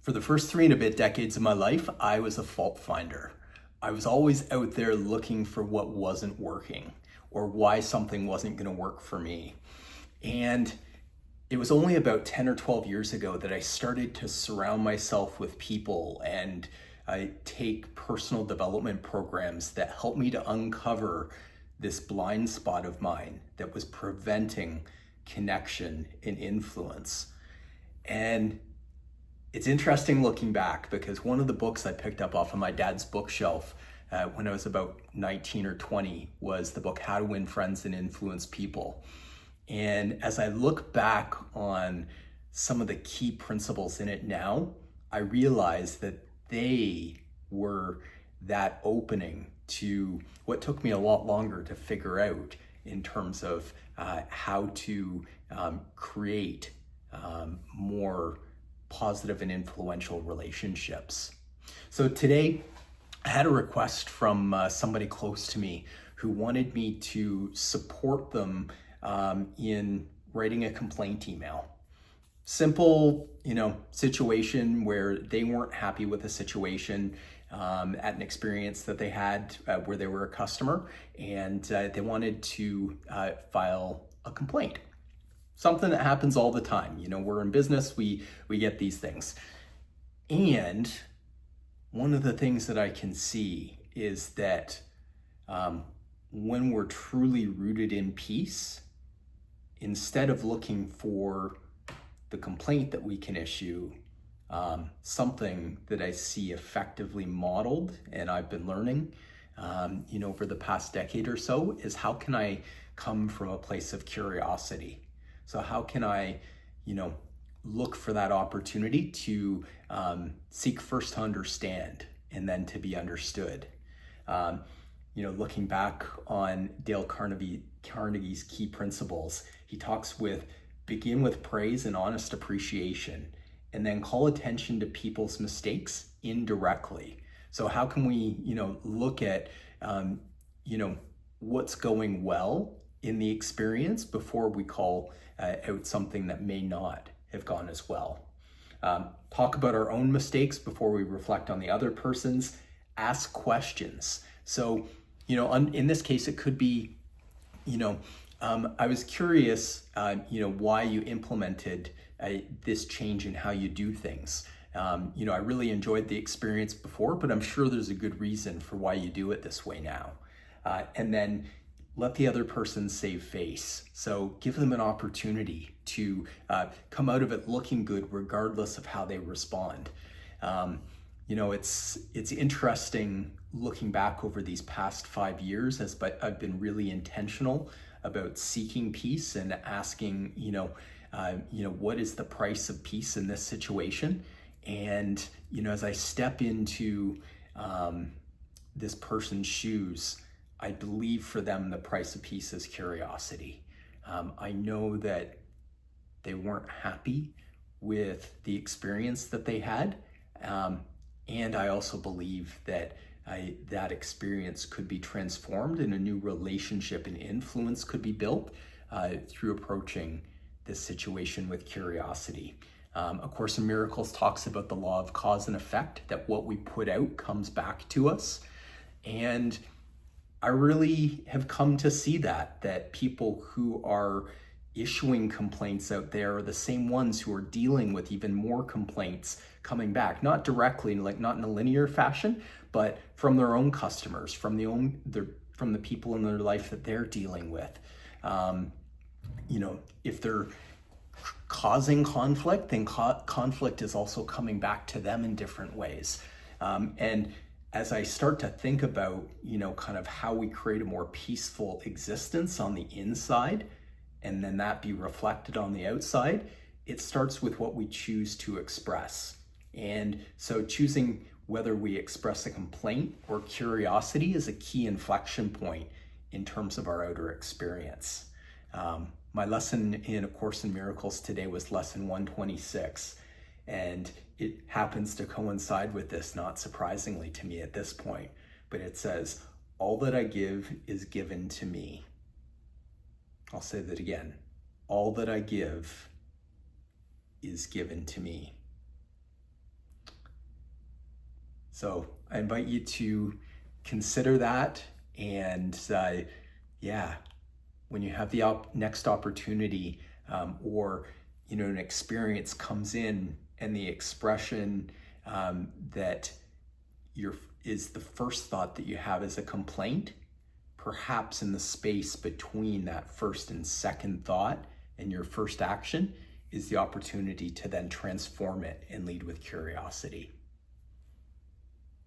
For the first 3 and a bit decades of my life, I was a fault finder. I was always out there looking for what wasn't working or why something wasn't going to work for me. And it was only about 10 or 12 years ago that I started to surround myself with people and take personal development programs that helped me to uncover this blind spot of mine that was preventing connection and influence. And it's interesting looking back because one of the books I picked up off of my dad's bookshelf when I was about 19 or 20 was the book How to Win Friends and Influence People. And as I look back on some of the key principles in it now, I realize that they were that opening to what took me a lot longer to figure out in terms of how to create more positive and influential relationships. So today I had a request from somebody close to me who wanted me to support them in writing a complaint email. Simple, situation where they weren't happy with a situation at an experience that they had where they were a customer, and they wanted to file a complaint. Something that happens all the time. We're in business, we get these things. And one of the things that I can see is that when we're truly rooted in peace, instead of looking for the complaint that we can issue, something that I see effectively modeled and I've been learning, over the past decade or so is how can I come from a place of curiosity? So how can I, look for that opportunity to seek first to understand and then to be understood? Looking back on Dale Carnegie's key principles, he talks begin with praise and honest appreciation, and then call attention to people's mistakes indirectly. So how can we, look at, what's going well in the experience before we call out something that may not have gone as well. Talk about our own mistakes before we reflect on the other person's. Ask questions. So, in this case, it could be, I was curious, why you implemented this change in how you do things. I really enjoyed the experience before, but I'm sure there's a good reason for why you do it this way now. And then let the other person save face. So give them an opportunity to come out of it looking good regardless of how they respond. It's interesting looking back over these past 5 years but I've been really intentional about seeking peace and asking, what is the price of peace in this situation? And, as I step into this person's shoes, I believe for them the price of peace is curiosity. I know that they weren't happy with the experience that they had. And I also believe that that experience could be transformed and a new relationship and influence could be built through approaching this situation with curiosity. A Course in Miracles talks about the law of cause and effect, that what we put out comes back to us. And I really have come to see that people who are issuing complaints out there are the same ones who are dealing with even more complaints coming back, not directly, not in a linear fashion, but from their own customers, from the people in their life that they're dealing with. If they're causing conflict, then conflict is also coming back to them in different ways. And as I start to think about, kind of how we create a more peaceful existence on the inside, and then that be reflected on the outside, it starts with what we choose to express. And so choosing whether we express a complaint or curiosity is a key inflection point in terms of our outer experience. My lesson in A Course in Miracles today was lesson 126. And it happens to coincide with this, not surprisingly to me at this point, but it says, all that I give is given to me. I'll say that again. All that I give is given to me. So I invite you to consider that. And when you have the next opportunity, or an experience comes in, and the expression that is the first thought that you have as a complaint, perhaps in the space between that first and second thought and your first action is the opportunity to then transform it and lead with curiosity.